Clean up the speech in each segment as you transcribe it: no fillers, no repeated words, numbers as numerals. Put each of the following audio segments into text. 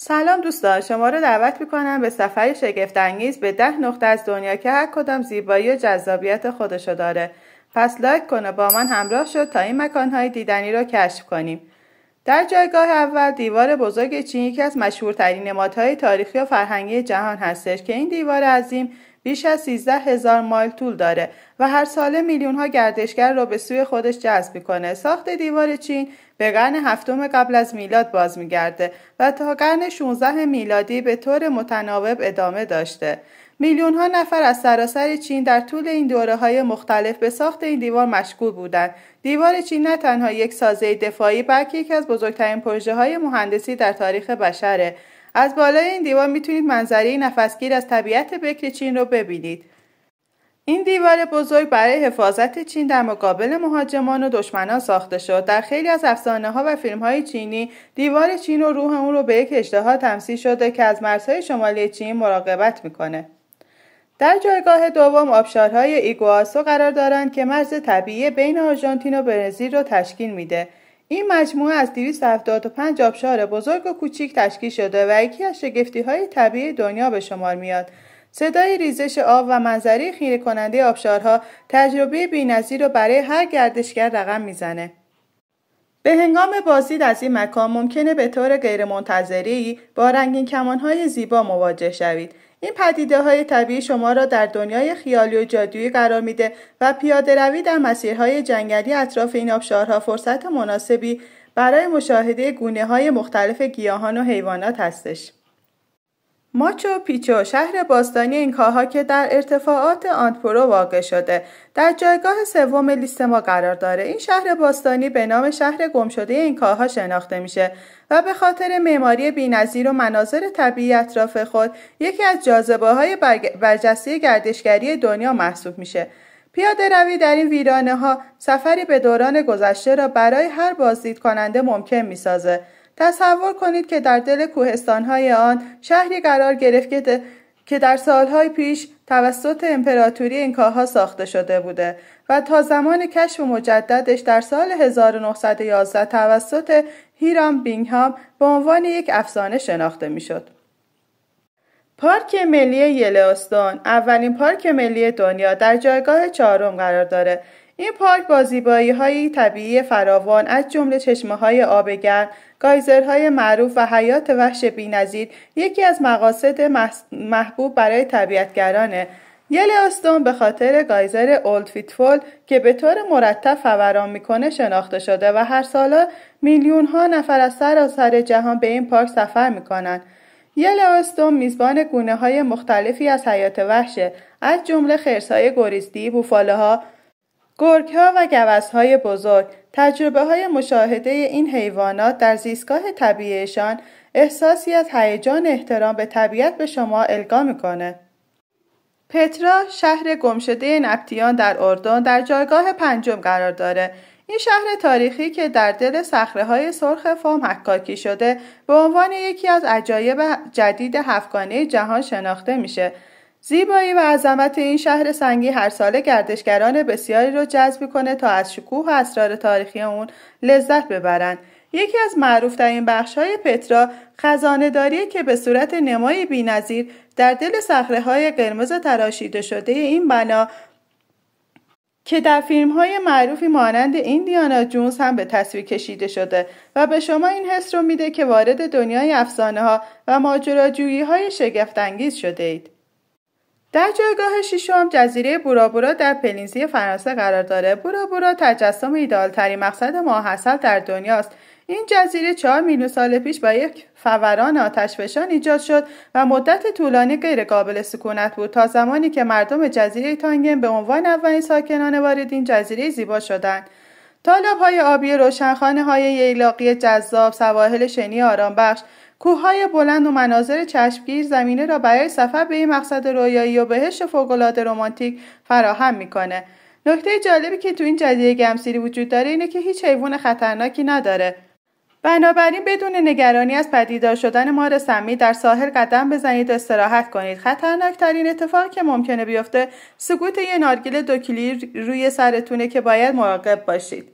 سلام دوستان، شما رو دعوت میکنم به سفری شگفت‌انگیز به 10 نقطه از دنیا که هر کدام زیبایی و جذابیت خودشو داره. پس لایک کنه با من همراه شد تا این مکانهای دیدنی رو کشف کنیم. در جایگاه اول دیوار بزرگ چین یکی از مشهورترین نمادهای تاریخی و فرهنگی جهان هستش که این دیوار عظیم بیش از 13,000 مایل طول داره و هر ساله میلیون‌ها گردشگر رو به سوی خودش جذب می‌کنه. ساخت دیوار چین به قرن هفتم قبل از میلاد باز می‌گرده و تا قرن 16 میلادی به طور متناوب ادامه داشته. میلیون‌ها نفر از سراسر چین در طول این دوره‌های مختلف به ساخت این دیوار مشغول بودند. دیوار چین نه تنها یک سازه دفاعی بلکه یکی از بزرگترین پروژه‌های مهندسی در تاریخ بشره. از بالای این دیوار میتونید منظره نفسگیر از طبیعت بکر چین رو ببینید. این دیوار بزرگ برای حفاظت چین در مقابل مهاجمان و دشمنان ساخته شد. در خیلی از افسانه‌ها و فیلم‌های چینی دیوار چین و روح اون رو به یک اژدها تمثیل شده که از مرزهای شمالی چین مراقبت میکنه. در جایگاه دوم آبشارهای ایگواسو قرار دارند که مرز طبیعی بین آرژانتین و برزیل رو تشکیل میده. این مجموعه از 275 آبشار بزرگ و کوچیک تشکیل شده و یکی از شگفتی‌های طبیعی دنیا به شمار میاد. صدای ریزش آب و منظره خیره کننده آبشارها تجربه بی‌نظیر رو برای هر گردشگر رقم میزنه. به هنگام بازدید از این مکان ممکنه به طور غیرمنتظره‌ای با رنگین کمان‌های زیبا مواجه شوید. این پدیده‌های طبیعی شما را در دنیای خیالی و جادویی قرار میده و پیاده‌روی در مسیرهای جنگلی اطراف این آبشارها فرصت مناسبی برای مشاهده گونه‌های مختلف گیاهان و حیوانات هستش. ماچو پیچو شهر باستانی اینکاها که در ارتفاعات آندپورو واقع شده در جایگاه سوم لیست ما قرار داره. این شهر باستانی به نام شهر گمشده اینکاها شناخته میشه و به خاطر معماری بی‌نظیر و مناظر طبیعی اطراف خود یکی از جاذبه‌های برجسته گردشگری دنیا محسوب میشه. پیاده روی در این ویرانه ها سفری به دوران گذشته را برای هر بازدید کننده ممکن میسازه. تصور کنید که در دل کوهستان‌های آن شهری قرار گرفت که در سالهای پیش توسط امپراتوری اینکاها ساخته شده بوده و تا زمان کشف مجددش در سال 1911 توسط هیرام بینگهام به عنوان یک افسانه شناخته میشد. پارک ملی یلوستون اولین پارک ملی دنیا در جایگاه چهارم قرار داره. این پارک با زیبایی‌های طبیعی فراوان از جمله چشمه‌های آب گرم، گایزرهای معروف و حیات وحش بی‌نظیر یکی از مقاصد محبوب برای طبیعتگرانه. یلوستون به خاطر گایزر اولد فیتفول که به طور مرتب فوران میکنه شناخته شده و هر ساله میلیون‌ها نفر از سراسر جهان به این پارک سفر میکنن. یلوستون میزبان گونه‌های مختلفی از حیات وحشه، از جمله خرس‌های گریزی، بوفالوها، گرگ‌ها و گوزن‌های بزرگ. تجربه‌های مشاهده این حیوانات در زیستگاه طبیعیشان احساسی از هیجان احترام به طبیعت به شما القا می‌کنه. پترا شهر گمشده نبطیان در اردن در جایگاه پنجم قرار داره. این شهر تاریخی که در دل صخره‌های سرخ فام حکاکی شده به عنوان یکی از عجایب جدید هفتگانه جهان شناخته میشه. زیبایی و عظمت این شهر سنگی هر ساله گردشگران بسیاری رو جذب می‌کنه تا از شکوه و اسرار تاریخی اون لذت ببرن. یکی از معروف‌ترین بخش‌های پترا خزانه‌داریه که به صورت نمای بی‌نظیر در دل صخره‌های قرمز تراشیده شده این بنا که در فیلم‌های معروفی مانند ایندیانا جونز هم به تصویر کشیده شده و به شما این حس رو میده که وارد دنیای افسانه‌ها و ماجراجویی‌های شگفت‌انگیز شده اید. در جایگاه ششم جزیره بورا در پلینزی فرانسه قرار داره. بورا تجسم ایدئال‌ترین مقصد ماه‌عسل در دنیاست. این جزیره 4 میلیون سال پیش با یک فوران آتشفشان ایجاد شد و مدت طولانی غیر قابل سکونت بود تا زمانی که مردم جزیره تانگن به عنوان اولین ساکنان وارد این جزیره زیبا شدند. تالاب‌های آبی روشنخانه‌های ییلاقی جذاب، سواحل شنی آرامبخش، کوههای بلند و مناظر چشمگیر زمینه را برای سفر به این مقصد رویایی و بهشت فوق‌العاده رمانتیک فراهم میکنه. نکته جالبی که تو این جزیره گمسیری وجود داره اینه که هیچ حیوان خطرناکی نداره. بنابراین بدون نگرانی از پدیدار شدن مار سمی در ساحل قدم بزنید و استراحت کنید. خطرناکترین اتفاقی که ممکنه بیفته سقوط یه نارگیل 2 کیلویی روی سرتونه که باید مراقب باشید.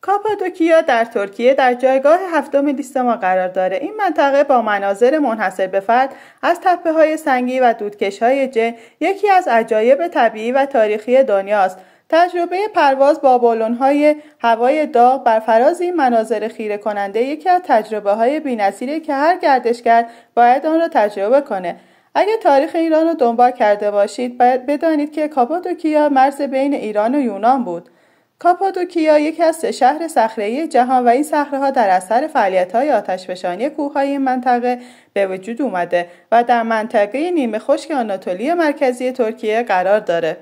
کاپادوکیا در ترکیه در جایگاه هفتم لیست ما قرار داره. این منطقه با مناظر منحصر به فرد از تپه‌های سنگی و دودکش‌های جن یکی از عجایب طبیعی و تاریخی دنیاست. تجربه پرواز با بالون‌های هوای داغ بر فراز این مناظر خیره کننده یکی از تجربه‌های بی‌نظیره که هر گردشگر باید آن را تجربه کنه. اگه تاریخ ایران رو دنبال کرده باشید، باید بدانید که کاپادوکیا مرز بین ایران و یونان بود. کاپادوکیا یکی از 3 شهر صخره‌ای جهان و این صخره‌ها در اثر فعالیت‌های آتشفشانی کوه‌های این منطقه به وجود اومده و در منطقه نیمه خشک آناتولی مرکزی ترکیه قرار داره.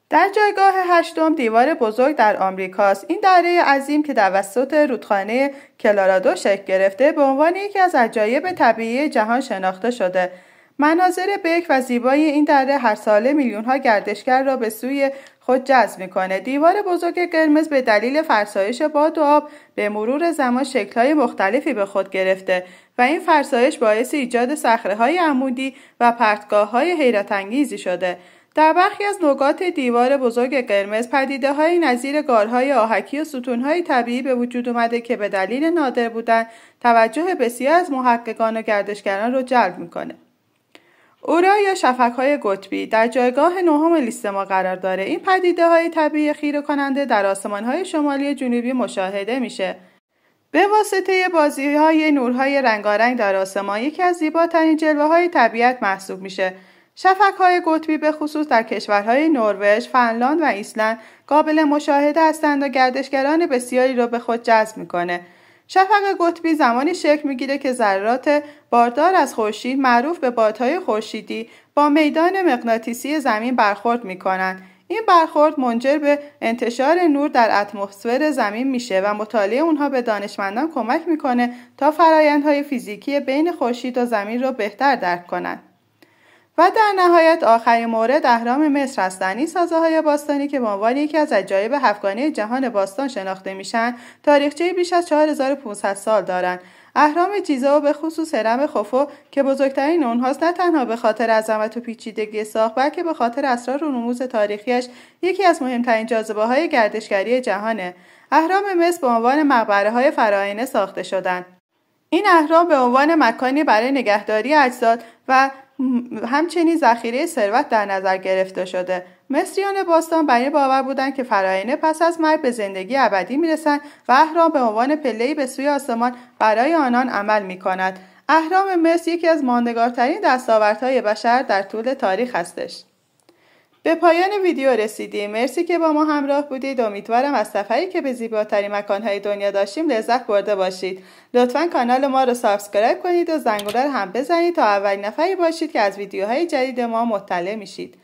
در جایگاه هشتم دیوار بزرگ در آمریکاست. این دره عظیم که توسط رودخانه کلارادو شکل گرفته به عنوان یکی از عجایب طبیعی جهان شناخته شده. مناظر بکر و زیبای این دره هر ساله میلیون‌ها گردشگر را به سوی خود جذب می‌کنه. دیوار بزرگ قرمز به دلیل فرسایش باد و آب به مرور زمان شکل‌های مختلفی به خود گرفته و این فرسایش باعث ایجاد صخره‌های عمودی و پرتگاه‌های حیرت‌انگیزی شده. در برخی از نقاط دیوار بزرگ قرمز پدیده‌های نظیر غارهای آهکی و ستون‌های طبیعی به وجود اومده که به دلیل نادر بودن توجه بسیار از محققان و گردشگران رو جلب می‌کنه. اورا یا شفق‌های قطبی در جایگاه نهم لیست ما قرار داره. این پدیده‌های طبیعی خیره کننده در آسمان‌های شمالی جنوبی مشاهده میشه. به واسطه بازی‌های نورهای رنگارنگ در آسمان یکی از زیباترین جلوه‌های طبیعت محسوب میشه. شفق‌های قطبی به خصوص در کشورهای نروژ، فنلاند و ایسلند قابل مشاهده هستند و گردشگران بسیاری را به خود جذب می‌کنه. شفق قطبی زمانی شکل می‌گیره که ذرات باردار از خورشید معروف به بادهای خورشیدی با میدان مغناطیسی زمین برخورد می‌کنند. این برخورد منجر به انتشار نور در اتمسفر زمین میشه و مطالعه اونها به دانشمندان کمک می‌کنه تا فرآیندهای فیزیکی بین خورشید و زمین را بهتر درک کنند. و در نهایت آخرین مورد اهرام مصر هستند. این سازه‌های باستانی که به عنوان یکی از عجایب هفتگانه جهان باستان شناخته میشن، تاریخچه بیش از 4500 سال دارند. اهرام جیزا و به خصوص هرم خوفو که بزرگترین اونهاست، نه تنها به خاطر عظمت و پیچیدگی ساخت، بلکه به خاطر اسرار و رموز تاریخیش یکی از مهمترین جاذبه‌های گردشگری جهانه. اهرام مصر به عنوان مقبره‌های فراعنه ساخته شدند. این اهرام به عنوان مکانی برای نگهداری اجساد و همچنین ذخیره ثروت در نظر گرفته شده. مصریان باستان بر این باور بودند که فراعنه پس از مرگ به زندگی ابدی میرسند و اهرام به عنوان پله‌ای به سوی آسمان برای آنان عمل میکند. اهرام مصر یکی از ماندگارترین دستاوردهای بشر در طول تاریخ هستش. به پایان ویدیو رسیدیم. مرسی که با ما همراه بودید. امیدوارم از سفری که به زیباترین مکانهای دنیا داشتیم لذت برده باشید. لطفاً کانال ما رو سابسکرایب کنید و زنگوله رو هم بزنید تا اولین نفری باشید که از ویدیوهای جدید ما مطلع میشید.